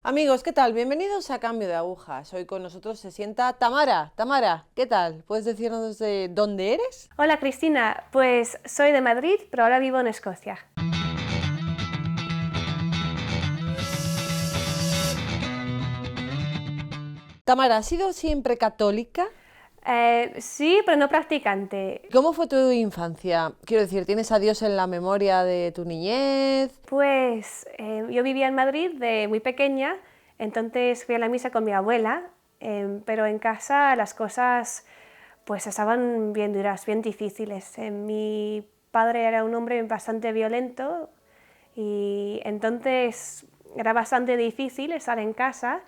Amigos, ¿qué tal? Bienvenidos a Cambio de Agujas. Hoy con nosotros se sienta Tamara. Tamara, ¿qué tal? ¿Puedes decirnos de dónde eres? Hola Cristina, pues soy de Madrid, pero ahora vivo en Escocia. Tamara, ¿has sido siempre católica? Sí, pero no practicante. ¿Cómo fue tu infancia? Quiero decir, ¿tienes a Dios en la memoria de tu niñez? Pues yo vivía en Madrid de muy pequeña, entonces fui a la misa con mi abuela, pero en casa las cosas pues estaban bien duras, bien difíciles. Mi padre era un hombre bastante violento y entonces era bastante difícil estar en casa,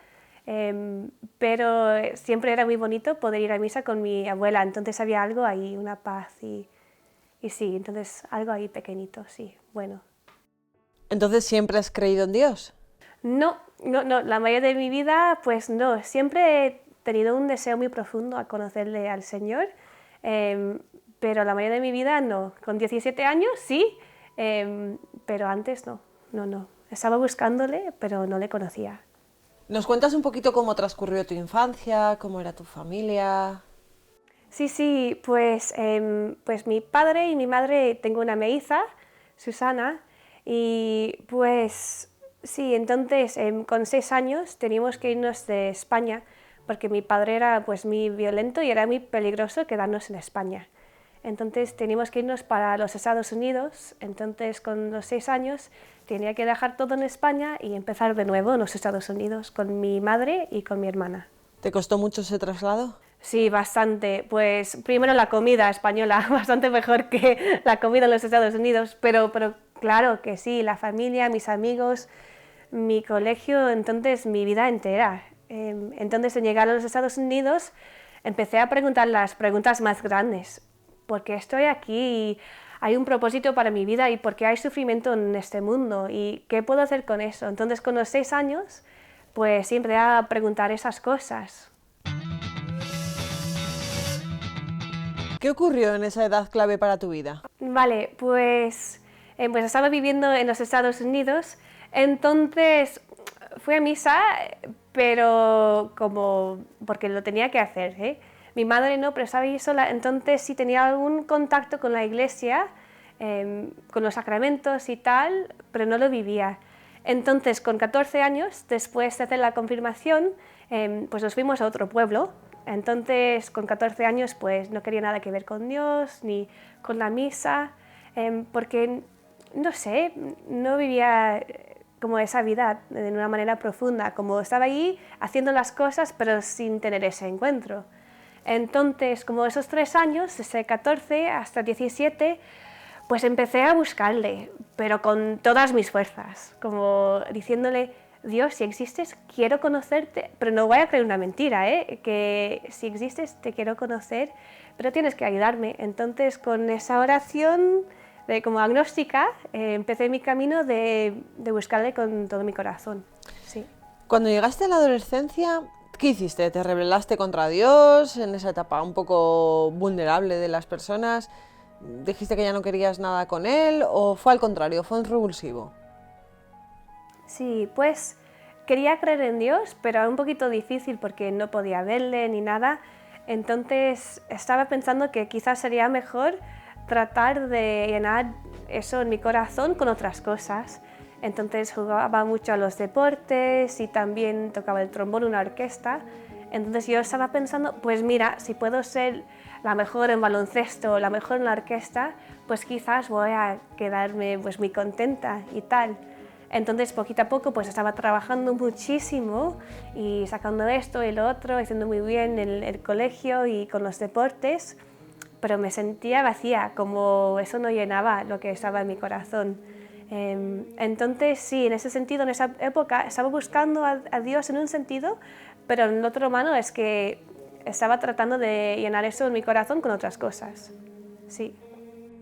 pero siempre era muy bonito poder ir a misa con mi abuela, entonces había algo ahí, una paz y sí, entonces algo ahí pequeñito, sí, bueno. Entonces, ¿siempre has creído en Dios? No, la mayoría de mi vida pues no, siempre he tenido un deseo muy profundo a conocerle al Señor, eh, pero la mayoría de mi vida no, con 17 años sí, pero antes no, estaba buscándole pero no le conocía. ¿Nos cuentas un poquito cómo transcurrió tu infancia, cómo era tu familia? Sí, pues mi padre y mi madre, tengo una melliza, Susana, y pues sí, entonces con 6 años teníamos que irnos de España porque mi padre era pues muy violento y era muy peligroso quedarnos en España. Entonces teníamos que irnos para los Estados Unidos, entonces con los 6 años tenía que dejar todo en España y empezar de nuevo en los Estados Unidos con mi madre y con mi hermana. ¿Te costó mucho ese traslado? Sí, bastante. Pues primero la comida española, bastante mejor que la comida en los Estados Unidos, pero claro que sí, la familia, mis amigos, mi colegio, entonces mi vida entera. Entonces, en llegar a los Estados Unidos, empecé a preguntar las preguntas más grandes. ¿Por qué estoy aquí? ¿Hay un propósito para mi vida? ¿Y por qué hay sufrimiento en este mundo? ¿Y qué puedo hacer con eso? Entonces, con los 6 años, pues siempre a preguntar esas cosas. ¿Qué ocurrió en esa edad clave para tu vida? Vale, pues estaba viviendo en los Estados Unidos, entonces fui a misa, pero como porque lo tenía que hacer, ¿eh? Mi madre no, pero estaba ahí sola, entonces sí tenía algún contacto con la iglesia, con los sacramentos y tal, pero no lo vivía. Entonces, con 14 años, después de hacer la confirmación, pues nos fuimos a otro pueblo. Entonces, con 14 años, pues no quería nada que ver con Dios ni con la misa, porque, no sé, no vivía como esa vida de una manera profunda, como estaba ahí haciendo las cosas, pero sin tener ese encuentro. Entonces, como esos 3 años, desde 14 hasta 17, pues empecé a buscarle, pero con todas mis fuerzas, como diciéndole, Dios, si existes, quiero conocerte, pero no voy a creer una mentira, ¿eh? Que si existes, te quiero conocer, pero tienes que ayudarme. Entonces, con esa oración de como agnóstica, empecé mi camino de buscarle con todo mi corazón. Sí. Cuando llegaste a la adolescencia, ¿qué hiciste? ¿Te rebelaste contra Dios en esa etapa un poco vulnerable de las personas? ¿Dijiste que ya no querías nada con él o fue al contrario, fue un revulsivo? Sí, pues quería creer en Dios, pero era un poquito difícil porque no podía verle ni nada. Entonces estaba pensando que quizás sería mejor tratar de llenar eso en mi corazón con otras cosas. Entonces jugaba mucho a los deportes y también tocaba el trombón en una orquesta. Entonces yo estaba pensando, pues mira, si puedo ser la mejor en baloncesto, la mejor en la orquesta, pues quizás voy a quedarme pues muy contenta y tal. Entonces, poquito a poco, pues estaba trabajando muchísimo y sacando esto y lo otro, haciendo muy bien en el colegio y con los deportes, pero me sentía vacía, como eso no llenaba lo que estaba en mi corazón. Entonces, sí, en ese sentido, en esa época, estaba buscando a Dios en un sentido, pero en el otro mano es que estaba tratando de llenar eso en mi corazón con otras cosas. Sí.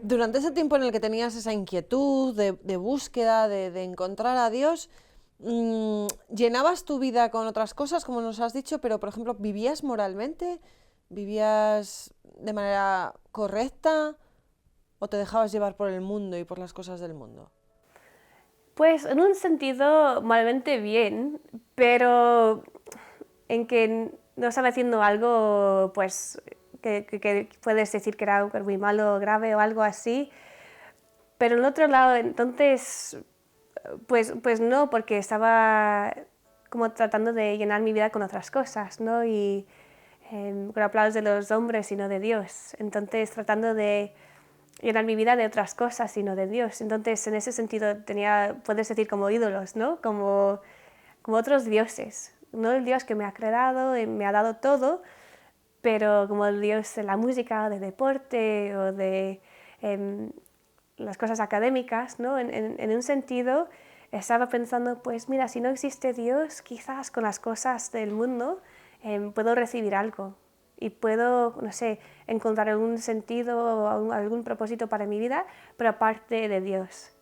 Durante ese tiempo en el que tenías esa inquietud de búsqueda, de encontrar a Dios, llenabas tu vida con otras cosas, como nos has dicho, pero por ejemplo, ¿vivías moralmente? ¿Vivías de manera correcta? ¿O te dejabas llevar por el mundo y por las cosas del mundo? Pues en un sentido moralmente bien, pero en que no estaba haciendo algo pues que puedes decir que era algo muy malo o grave o algo así. Pero en el otro lado, entonces, pues no, porque estaba como tratando de llenar mi vida con otras cosas, ¿no? Y con aplausos de los hombres y no de Dios. Entonces, tratando de llenar mi vida de otras cosas y no de Dios. Entonces, en ese sentido, tenía, puedes decir, como ídolos, ¿no? Como otros dioses. No el Dios que me ha creado y me ha dado todo, pero como el Dios de la música, de deporte o de las cosas académicas, ¿no? En un sentido, estaba pensando, pues mira, si no existe Dios, quizás con las cosas del mundo puedo recibir algo y puedo, no sé, encontrar algún sentido o algún propósito para mi vida, pero aparte de Dios.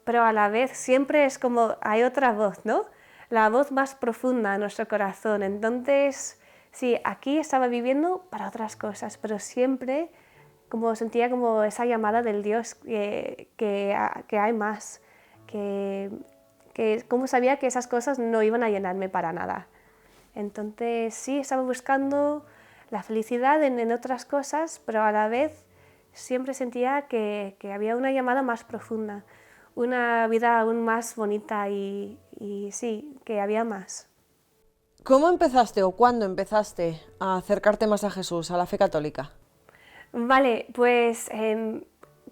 Pero a la vez siempre es como hay otra voz, ¿no? La voz más profunda de nuestro corazón. Entonces, sí, aquí estaba viviendo para otras cosas, pero siempre como sentía como esa llamada del Dios que hay más, que como sabía que esas cosas no iban a llenarme para nada. Entonces sí, estaba buscando la felicidad en otras cosas, pero a la vez siempre sentía que había una llamada más profunda, una vida aún más bonita y sí, que había más. ¿Cómo empezaste o cuándo empezaste a acercarte más a Jesús, a la fe católica? Vale, pues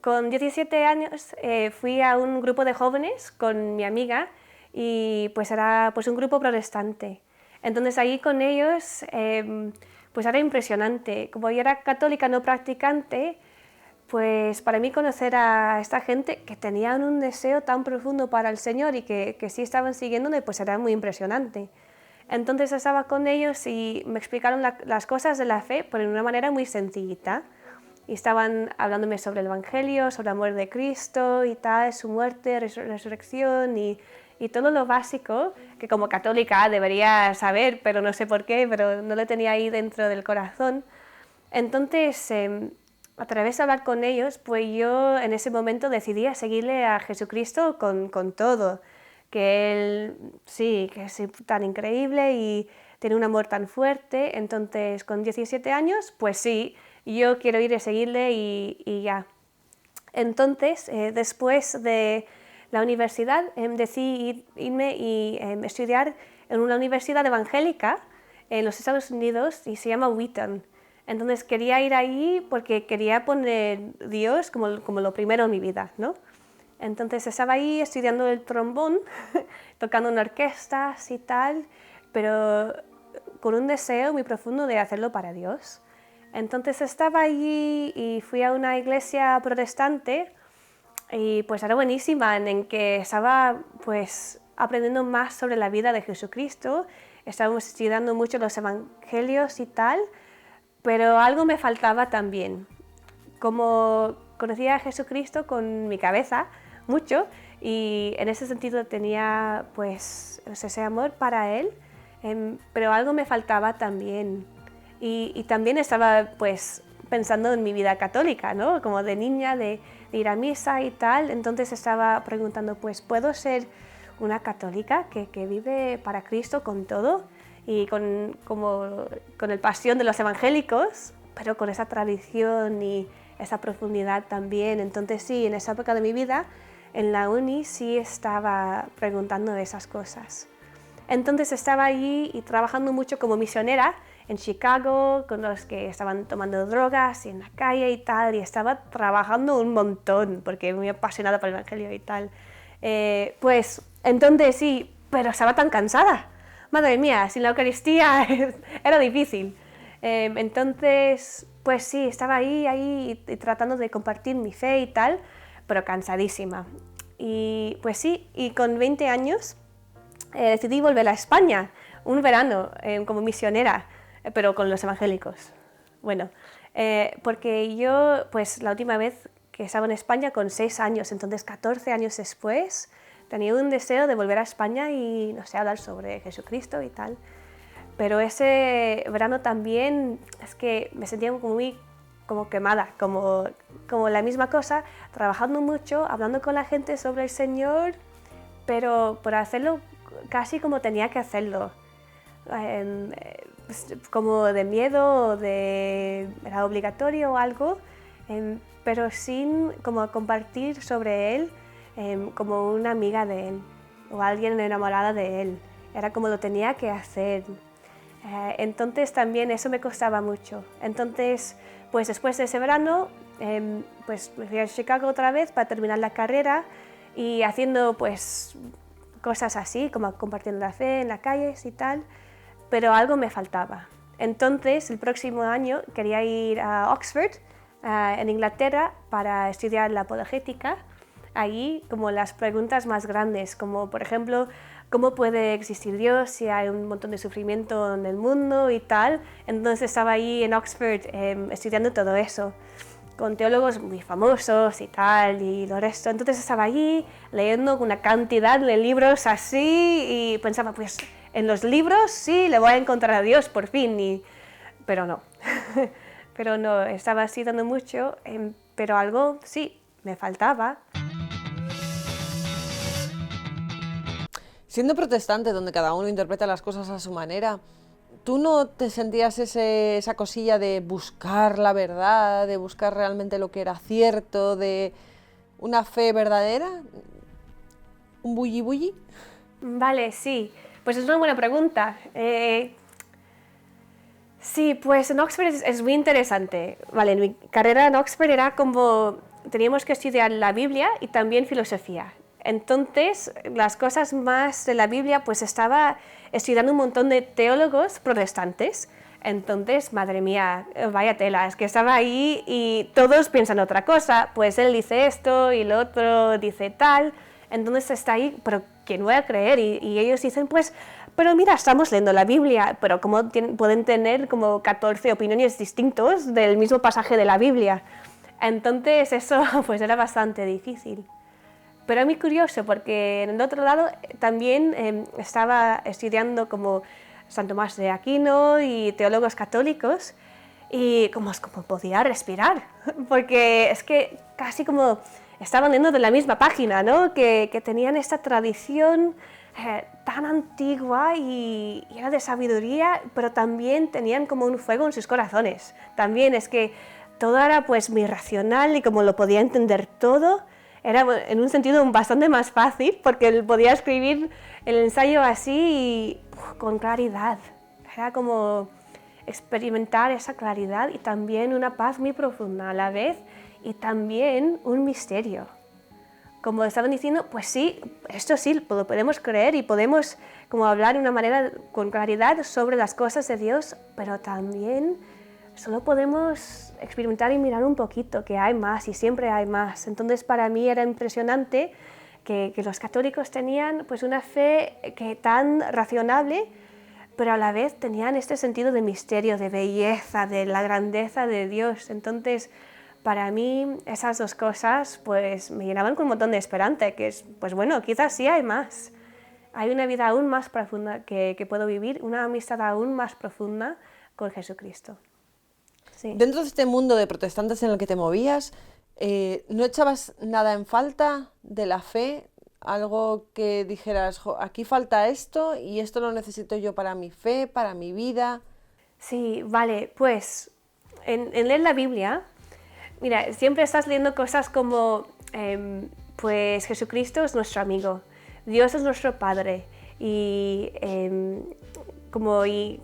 con 17 años fui a un grupo de jóvenes con mi amiga y pues era pues un grupo protestante. Entonces ahí con ellos pues era impresionante. Como yo era católica no practicante, pues para mí conocer a esta gente que tenían un deseo tan profundo para el Señor y que sí estaban siguiéndole, pues era muy impresionante. Entonces estaba con ellos y me explicaron las cosas de la fe, pero de una manera muy sencillita. Y estaban hablándome sobre el Evangelio, sobre el amor de Cristo y tal, su muerte, resurrección y todo lo básico que como católica debería saber, pero no sé por qué, pero no lo tenía ahí dentro del corazón. Entonces, a través de hablar con ellos, pues yo en ese momento decidí a seguirle a Jesucristo con todo, que Él, sí, que es tan increíble y tiene un amor tan fuerte. Entonces, con 17 años, pues sí, yo quiero ir a seguirle y ya. Entonces, después de la universidad, decidí irme y estudiar en una universidad evangélica en los Estados Unidos y se llama Wheaton. Entonces quería ir ahí porque quería poner Dios como lo primero en mi vida, ¿no? Entonces estaba ahí estudiando el trombón, tocando en orquestas y tal, pero con un deseo muy profundo de hacerlo para Dios. Entonces estaba allí y fui a una iglesia protestante y pues era buenísima en que estaba pues aprendiendo más sobre la vida de Jesucristo, estábamos estudiando mucho los evangelios y tal, pero algo me faltaba también. Como conocía a Jesucristo con mi cabeza mucho y en ese sentido tenía pues ese amor para Él, pero algo me faltaba también. Y también estaba pues pensando en mi vida católica, ¿no? Como de niña, de ir a misa y tal. Entonces estaba preguntando, pues, ¿puedo ser una católica que vive para Cristo con todo? Y con el pasión de los evangélicos, pero con esa tradición y esa profundidad también. Entonces sí, en esa época de mi vida, en la uni sí estaba preguntando esas cosas. Entonces estaba allí y trabajando mucho como misionera en Chicago, con los que estaban tomando drogas y en la calle y tal, y estaba trabajando un montón, porque muy apasionada por el Evangelio y tal. Pues entonces sí, pero estaba tan cansada. Madre mía, sin la Eucaristía era difícil. Entonces, pues sí, estaba ahí y tratando de compartir mi fe y tal, pero cansadísima. Y pues sí, y con 20 años decidí volver a España, un verano, como misionera, pero con los evangélicos. Bueno, porque yo, pues la última vez que estaba en España con 6 años, entonces 14 años después, tenía un deseo de volver a España y, no sé, hablar sobre Jesucristo y tal. Pero ese verano también es que me sentía muy como quemada, como la misma cosa, trabajando mucho, hablando con la gente sobre el Señor, pero por hacerlo casi como tenía que hacerlo, como de miedo o era obligatorio o algo, pero sin como compartir sobre él como una amiga de él o alguien enamorada de él. Era como lo tenía que hacer. Entonces también eso me costaba mucho. Entonces, pues después de ese verano, pues me fui a Chicago otra vez para terminar la carrera y haciendo pues cosas así, como compartiendo la fe en las calles y tal, pero algo me faltaba. Entonces, el próximo año quería ir a Oxford, en Inglaterra, para estudiar la apologética. Allí, como las preguntas más grandes, como por ejemplo, ¿cómo puede existir Dios si hay un montón de sufrimiento en el mundo y tal? Entonces estaba ahí en Oxford estudiando todo eso, con teólogos muy famosos y tal, y lo resto. Entonces estaba allí leyendo una cantidad de libros así y pensaba, pues en los libros sí le voy a encontrar a Dios por fin, pero no. Pero no, estaba estudiando mucho, pero algo sí, me faltaba. Siendo protestante, donde cada uno interpreta las cosas a su manera, ¿tú no te sentías esa cosilla de buscar la verdad, de buscar realmente lo que era cierto, de una fe verdadera? ¿Un bulli-bulli? Vale, sí. Pues es una buena pregunta. Sí, pues en Oxford es muy interesante. Vale, en mi carrera en Oxford era como teníamos que estudiar la Biblia y también filosofía. Entonces, las cosas más de la Biblia, pues estaba estudiando un montón de teólogos protestantes. Entonces, madre mía, vaya tela, es que estaba ahí y todos piensan otra cosa. Pues él dice esto y el otro dice tal. Entonces está ahí, pero ¿quién voy a creer? Y ellos dicen, pues, pero mira, estamos leyendo la Biblia, pero ¿cómo pueden tener como 14 opiniones distintas del mismo pasaje de la Biblia? Entonces eso pues era bastante difícil. Pero es muy curioso porque en el otro lado también estaba estudiando como San Tomás de Aquino y teólogos católicos y como podía respirar, porque es que casi como estaban leyendo de la misma página, ¿no? Que tenían esta tradición tan antigua y era de sabiduría, pero también tenían como un fuego en sus corazones. También es que todo era pues muy racional y como lo podía entender todo, era en un sentido bastante más fácil porque él podía escribir el ensayo así con claridad. Era como experimentar esa claridad y también una paz muy profunda a la vez y también un misterio. Como estaban diciendo, pues sí, esto sí, lo podemos creer y podemos como hablar de una manera con claridad sobre las cosas de Dios, pero también solo podemos experimentar y mirar un poquito, que hay más y siempre hay más. Entonces para mí era impresionante que los católicos tenían pues una fe que tan razonable, pero a la vez tenían este sentido de misterio, de belleza, de la grandeza de Dios. Entonces para mí esas dos cosas pues me llenaban con un montón de esperanza, que es, pues bueno, quizás sí hay más. Hay una vida aún más profunda que puedo vivir, una amistad aún más profunda con Jesucristo. Sí. Dentro de este mundo de protestantes en el que te movías, ¿no echabas nada en falta de la fe? Algo que dijeras, aquí falta esto y esto lo necesito yo para mi fe, para mi vida. Sí, vale, pues en leer la Biblia, mira, siempre estás leyendo cosas como, pues Jesucristo es nuestro amigo, Dios es nuestro Padre y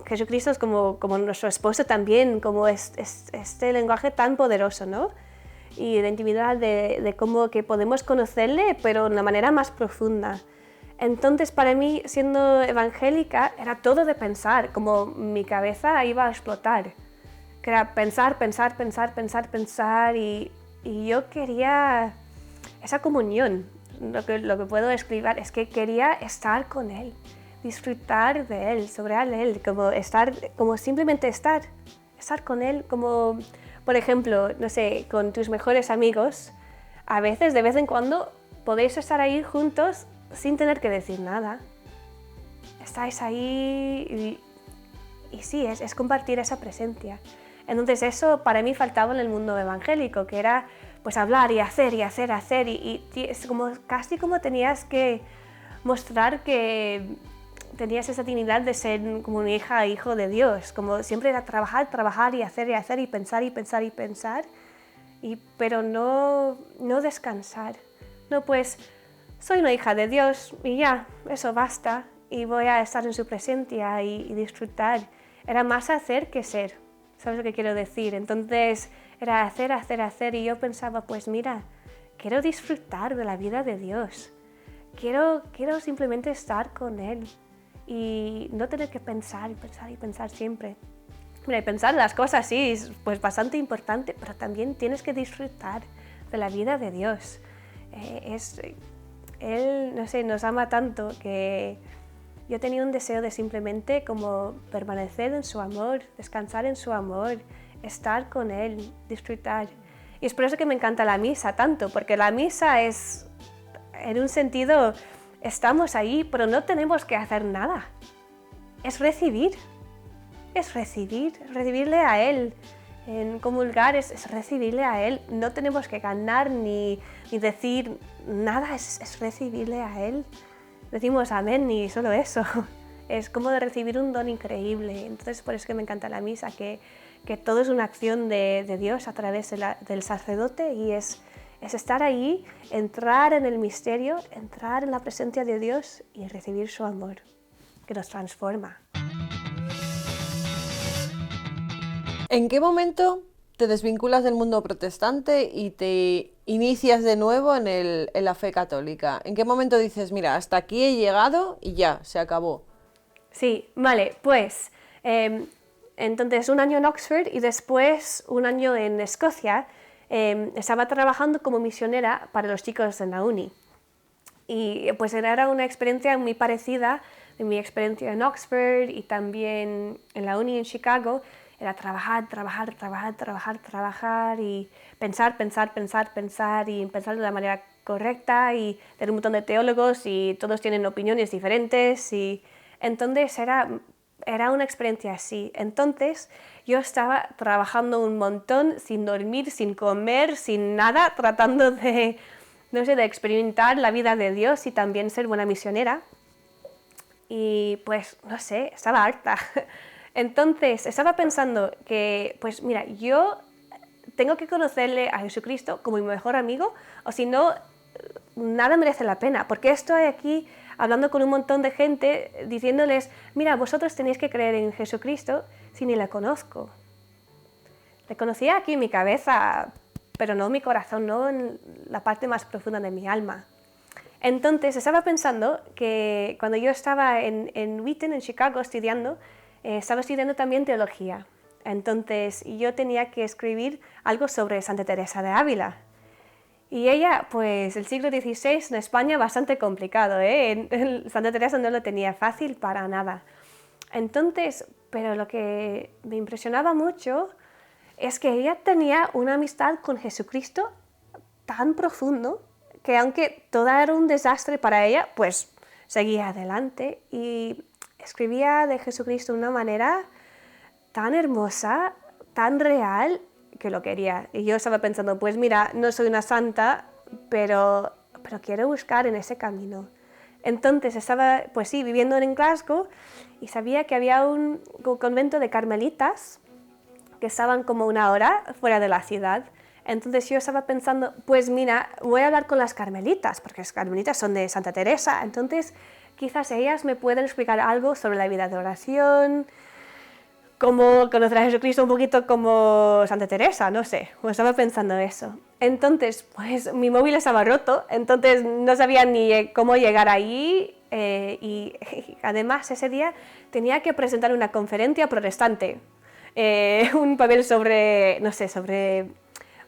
Jesucristo es como nuestro esposo también, como este lenguaje tan poderoso, ¿no? Y de intimidad, de cómo que podemos conocerle, pero de una manera más profunda. Entonces, para mí, siendo evangélica, era todo de pensar, como mi cabeza iba a explotar. Que era pensar, pensar, pensar, pensar, pensar, y yo quería esa comunión. Lo que puedo escribir es que quería estar con Él, disfrutar de Él, sobre Él, como simplemente estar con Él, como, por ejemplo, no sé, con tus mejores amigos, a veces, de vez en cuando, podéis estar ahí juntos sin tener que decir nada. Estáis ahí y sí, es compartir esa presencia. Entonces eso para mí faltaba en el mundo evangélico, que era pues hablar y hacer y hacer, y es como, casi como tenías que mostrar que tenías esa dignidad de ser como una hija, hijo de Dios, como siempre era trabajar, trabajar y hacer y pensar y pensar y pensar, pero no descansar. No, pues soy una hija de Dios y ya, eso basta, y voy a estar en su presencia y disfrutar. Era más hacer que ser, ¿sabes lo que quiero decir? Entonces era hacer, hacer, hacer, y yo pensaba, pues mira, quiero disfrutar de la vida de Dios, quiero simplemente estar con Él y no tener que pensar y pensar y pensar siempre. Mira, y pensar las cosas sí, es pues bastante importante, pero también tienes que disfrutar de la vida de Dios. Él, no sé, nos ama tanto que yo tenía un deseo de simplemente como permanecer en su amor, descansar en su amor, estar con Él, disfrutar. Y es por eso que me encanta la misa tanto, porque la misa es, en un sentido, estamos ahí, pero no tenemos que hacer nada. Es recibirle a Él. En comulgar es recibirle a Él. No tenemos que ganar ni decir nada, es recibirle a Él. Decimos amén y solo eso. Es como de recibir un don increíble. Entonces por eso que me encanta la misa, que todo es una acción de Dios a través del sacerdote, y es estar ahí, entrar en el misterio, entrar en la presencia de Dios y recibir su amor, que nos transforma. ¿En qué momento te desvinculas del mundo protestante y te inicias de nuevo en la fe católica? ¿En qué momento dices, mira, hasta aquí he llegado y ya, se acabó? Sí, vale, pues entonces un año en Oxford y después un año en Escocia. Estaba trabajando como misionera para los chicos en la uni. Y pues era una experiencia muy parecida de mi experiencia en Oxford y también en la uni en Chicago. Era trabajar y pensar y pensar de la manera correcta, y tener un montón de teólogos y todos tienen opiniones diferentes, y entonces era una experiencia así. Entonces yo estaba trabajando un montón, sin dormir, sin comer, sin nada, tratando de experimentar la vida de Dios y también ser buena misionera. Y pues, no sé, estaba harta. Entonces estaba pensando que, pues mira, yo tengo que conocerle a Jesucristo como mi mejor amigo, o si no, nada merece la pena, porque estoy aquí hablando con un montón de gente, diciéndoles, mira, vosotros tenéis que creer en Jesucristo, si ni le conozco. Le conocía aquí en mi cabeza, pero no en mi corazón, no en la parte más profunda de mi alma. Entonces estaba pensando que cuando yo estaba en Wheaton, en Chicago, estaba estudiando también teología. Entonces yo tenía que escribir algo sobre Santa Teresa de Ávila. Y ella, pues el siglo XVI en España bastante complicado, ¿eh? Santa Teresa no lo tenía fácil para nada. Entonces, pero lo que me impresionaba mucho es que ella tenía una amistad con Jesucristo tan profundo que aunque todo era un desastre para ella, pues seguía adelante y escribía de Jesucristo de una manera tan hermosa, tan real, que lo quería. Y yo estaba pensando, pues mira, no soy una santa, pero quiero buscar en ese camino. Entonces estaba, pues sí, viviendo en Glasgow y sabía que había un convento de carmelitas que estaban como una hora fuera de la ciudad. Entonces yo estaba pensando, pues mira, voy a hablar con las carmelitas, porque las carmelitas son de Santa Teresa, entonces quizás ellas me pueden explicar algo sobre la vida de oración, cómo conocer a Jesucristo un poquito como Santa Teresa, no sé, pues estaba pensando eso. Entonces, pues mi móvil estaba roto, entonces no sabía ni cómo llegar ahí, y además ese día tenía que presentar una conferencia protestante, un papel sobre, no sé, sobre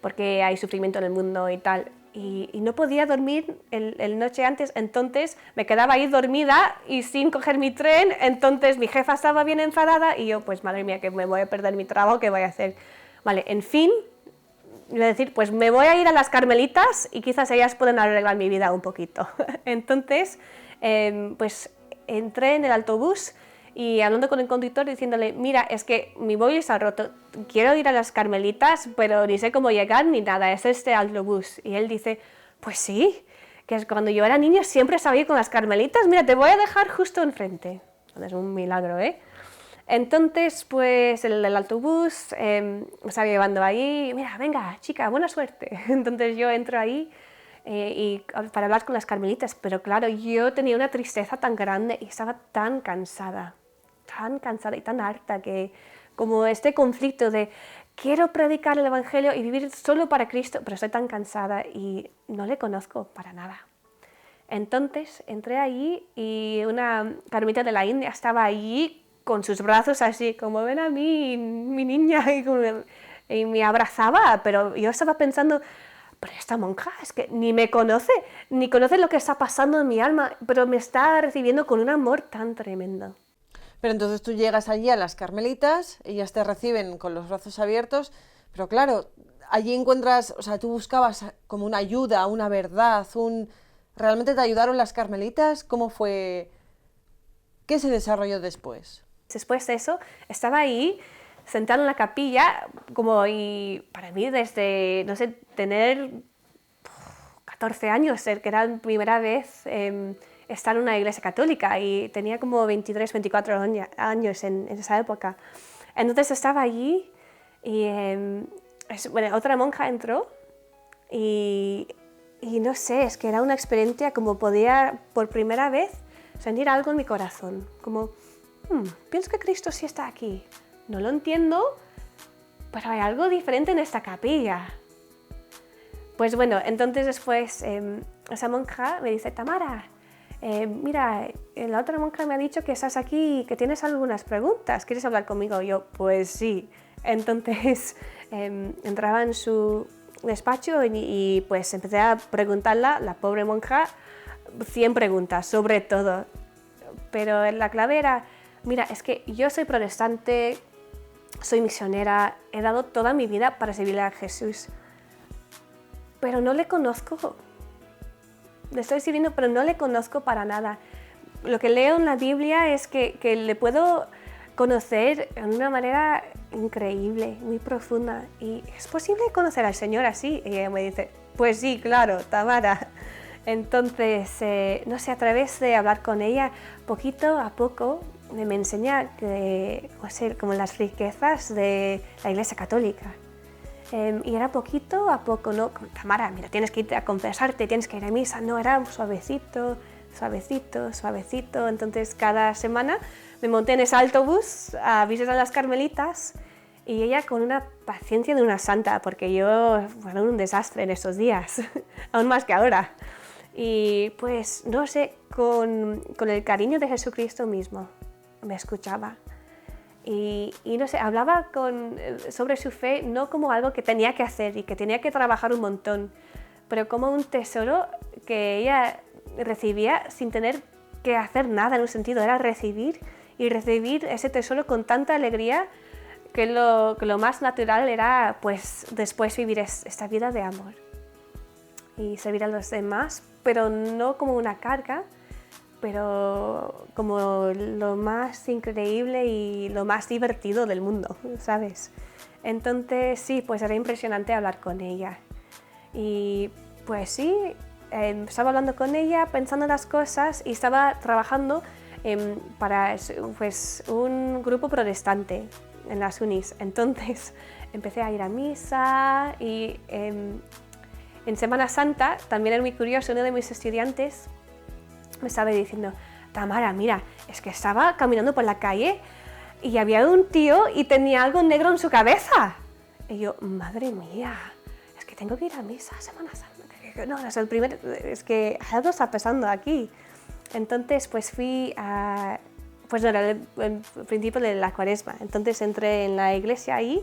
por qué hay sufrimiento en el mundo y tal. Y no podía dormir el noche antes, entonces me quedaba ahí dormida y sin coger mi tren, entonces mi jefa estaba bien enfadada y yo, pues madre mía, que me voy a perder mi trabajo, ¿qué voy a hacer? Vale, en fin, iba a decir, pues me voy a ir a las carmelitas y quizás ellas pueden arreglar mi vida un poquito. Entonces, pues entré en el autobús y hablando con el conductor diciéndole, mira, es que mi móvil está roto, quiero ir a las carmelitas, pero ni sé cómo llegar ni nada, es este autobús. Y él dice, pues sí, que es cuando yo era niña siempre estaba ahí con las carmelitas, mira, te voy a dejar justo enfrente. Es un milagro, ¿eh? Entonces, pues el autobús me estaba llevando ahí, mira, venga, chica, buena suerte. Entonces yo entro ahí para hablar con las carmelitas, pero claro, yo tenía una tristeza tan grande y estaba tan cansada y tan harta, que como este conflicto de quiero predicar el Evangelio y vivir solo para Cristo, pero estoy tan cansada y no le conozco para nada. Entonces entré allí y una carmelita de la India estaba allí con sus brazos así, como ven a mí, mi niña, y me abrazaba, pero yo estaba pensando, pero esta monja es que ni me conoce, ni conoce lo que está pasando en mi alma, pero me está recibiendo con un amor tan tremendo. Pero entonces tú llegas allí a las carmelitas, ellas te reciben con los brazos abiertos, pero claro, allí encuentras, o sea, tú buscabas como una ayuda, una verdad, ¿realmente te ayudaron las carmelitas? ¿Cómo fue? ¿Qué se desarrolló después? Después de eso, estaba ahí, sentada en la capilla, y para mí desde, no sé, tener 14 años, que era la primera vez estar en una iglesia católica, y tenía como 23, 24 años en esa época. Entonces estaba allí y otra monja entró y no sé, es que era una experiencia como podía por primera vez sentir algo en mi corazón, como pienso que Cristo sí está aquí, no lo entiendo, pero hay algo diferente en esta capilla. Pues bueno, entonces después esa monja me dice, Tamara, mira, la otra monja me ha dicho que estás aquí y que tienes algunas preguntas, ¿quieres hablar conmigo? Y yo, pues sí. Entonces entraba en su despacho y pues empecé a preguntarla, la pobre monja, 100 preguntas sobre todo. Pero la clave era, mira, es que yo soy protestante, soy misionera, he dado toda mi vida para servirle a Jesús, pero no le conozco. Le estoy sirviendo, pero no le conozco para nada. Lo que leo en la Biblia es que le puedo conocer de una manera increíble, muy profunda. ¿Y es posible conocer al Señor así? Y ella me dice, pues sí, claro, Tamara. Entonces, no sé, a través de hablar con ella, poquito a poco, me enseña como las riquezas de la Iglesia Católica. Y era poquito a poco, ¿no? Tamara, mira, tienes que irte a confesarte, tienes que ir a misa. No, era suavecito, suavecito, suavecito. Entonces, cada semana me monté en ese autobús a visitar a las carmelitas y ella con una paciencia de una santa, porque yo era un desastre en esos días, aún más que ahora. Y pues, no sé, con el cariño de Jesucristo mismo, me escuchaba. Y no sé, hablaba sobre su fe no como algo que tenía que hacer y que tenía que trabajar un montón, pero como un tesoro que ella recibía sin tener que hacer nada en un sentido, era recibir ese tesoro con tanta alegría que lo más natural era pues después vivir esta vida de amor y servir a los demás, pero no como una carga, pero como lo más increíble y lo más divertido del mundo, ¿sabes? Entonces sí, pues era impresionante hablar con ella. Y pues sí, estaba hablando con ella, pensando en las cosas y estaba trabajando para pues, un grupo protestante en las unis. Entonces empecé a ir a misa y en Semana Santa, también era muy curioso, uno de mis estudiantes me estaba diciendo, Tamara, mira, es que estaba caminando por la calle y había un tío y tenía algo negro en su cabeza. Y yo, madre mía, es que tengo que ir a misa Semana Santa. No, es que algo está pasando aquí. Entonces, pues fui a... Pues no, era el principio de la Cuaresma. Entonces entré en la iglesia ahí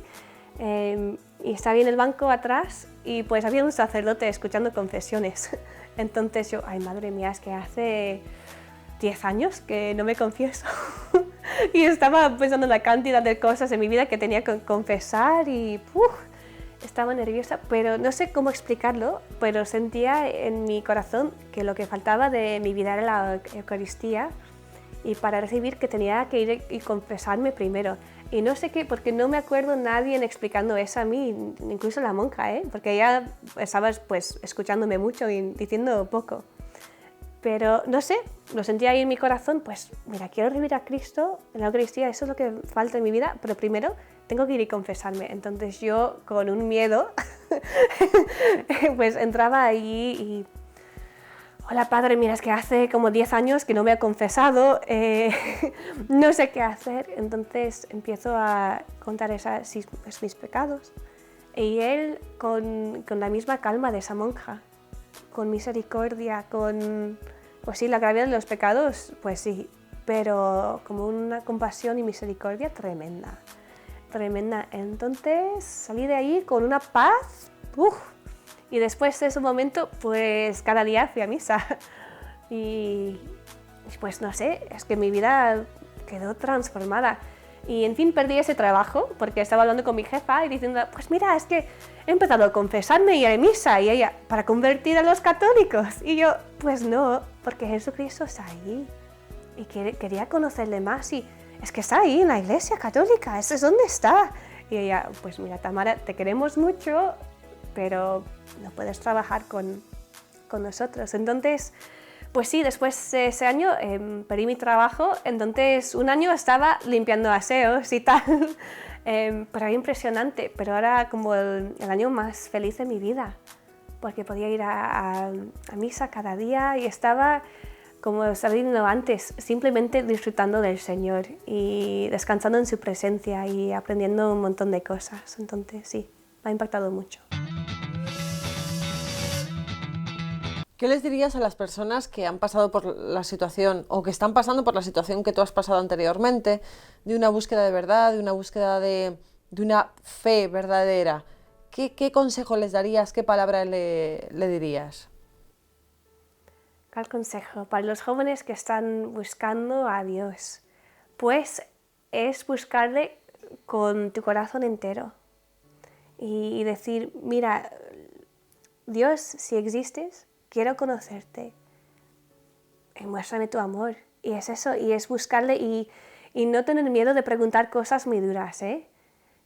y estaba en el banco atrás y pues había un sacerdote escuchando confesiones. Entonces yo, ay madre mía, es que hace 10 años que no me confieso. Y estaba pensando en la cantidad de cosas en mi vida que tenía que confesar y estaba nerviosa, pero no sé cómo explicarlo, pero sentía en mi corazón que lo que faltaba de mi vida era la Eucaristía y para recibir que tenía que ir y confesarme primero. Y no sé qué, porque no me acuerdo nadie explicando eso a mí, incluso la monja, porque ella estaba pues escuchándome mucho y diciendo poco. Pero no sé, lo sentía ahí en mi corazón, pues mira, quiero recibir a Cristo en la Eucaristía, eso es lo que falta en mi vida, pero primero tengo que ir y confesarme. Entonces yo, con un miedo, pues entraba allí y... Hola padre, mira, es que hace como 10 años que no me he confesado, no sé qué hacer. Entonces empiezo a contar mis pecados. Y él, con la misma calma de esa monja, con misericordia, pues sí, la gravedad de los pecados, pues sí, pero como una compasión y misericordia tremenda, tremenda. Entonces salí de ahí con una paz, y después de ese momento, pues cada día fui a misa. Y pues no sé, es que mi vida quedó transformada. Y en fin, perdí ese trabajo porque estaba hablando con mi jefa y diciendo, pues mira, es que he empezado a confesarme y a ir a misa. Y ella, ¿para convertir a los católicos? Y yo, pues no, porque Jesucristo está ahí. Y quería conocerle más y es que está ahí en la iglesia católica, ese es donde está. Y ella, pues mira, Tamara, te queremos mucho, pero no puedes trabajar con nosotros. Entonces, pues sí, después de ese año perdí mi trabajo, entonces un año estaba limpiando aseos y tal, pero era impresionante, pero era como el año más feliz de mi vida, porque podía ir a misa cada día y estaba, como estaba diciendo antes, simplemente disfrutando del Señor y descansando en su presencia y aprendiendo un montón de cosas. Entonces sí, me ha impactado mucho. ¿Qué les dirías a las personas que han pasado por la situación o que están pasando por la situación que tú has pasado anteriormente, de una búsqueda de verdad, de una búsqueda de una fe verdadera? ¿Qué consejo les darías? ¿Qué palabra le dirías? ¿Cuál consejo? Para los jóvenes que están buscando a Dios, pues es buscarle con tu corazón entero y decir, mira, Dios, si existes, quiero conocerte y muéstrame tu amor. Y es eso, y es buscarle y no tener miedo de preguntar cosas muy duras,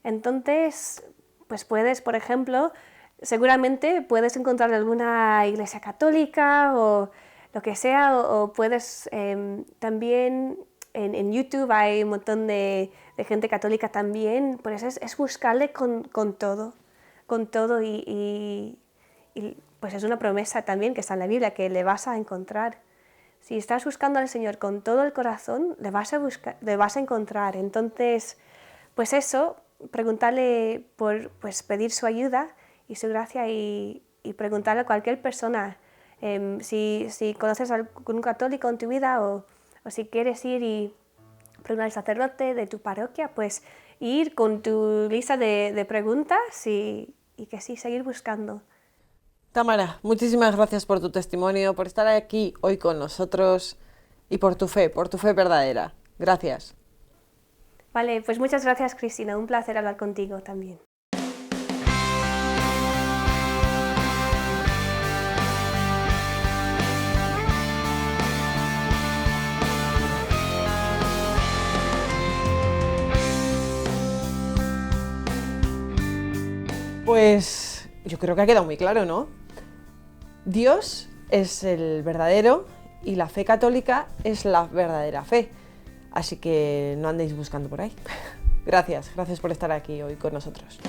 Entonces, pues puedes, por ejemplo, seguramente puedes encontrar alguna iglesia católica o lo que sea, o puedes también en YouTube hay un montón de gente católica también, pues es buscarle con todo y pues es una promesa también que está en la Biblia, que le vas a encontrar. Si estás buscando al Señor con todo el corazón, le vas a encontrar. Entonces, pues eso, preguntarle pues pedir su ayuda y su gracia y preguntarle a cualquier persona si conoces a algún católico en tu vida o si quieres ir y preguntar al sacerdote de tu parroquia, pues ir con tu lista de preguntas y que sí, seguir buscando. Tamara, muchísimas gracias por tu testimonio, por estar aquí hoy con nosotros y por tu fe verdadera. Gracias. Vale, pues muchas gracias, Cristina. Un placer hablar contigo también. Pues yo creo que ha quedado muy claro, ¿no? Dios es el verdadero y la fe católica es la verdadera fe. Así que no andéis buscando por ahí. Gracias por estar aquí hoy con nosotros.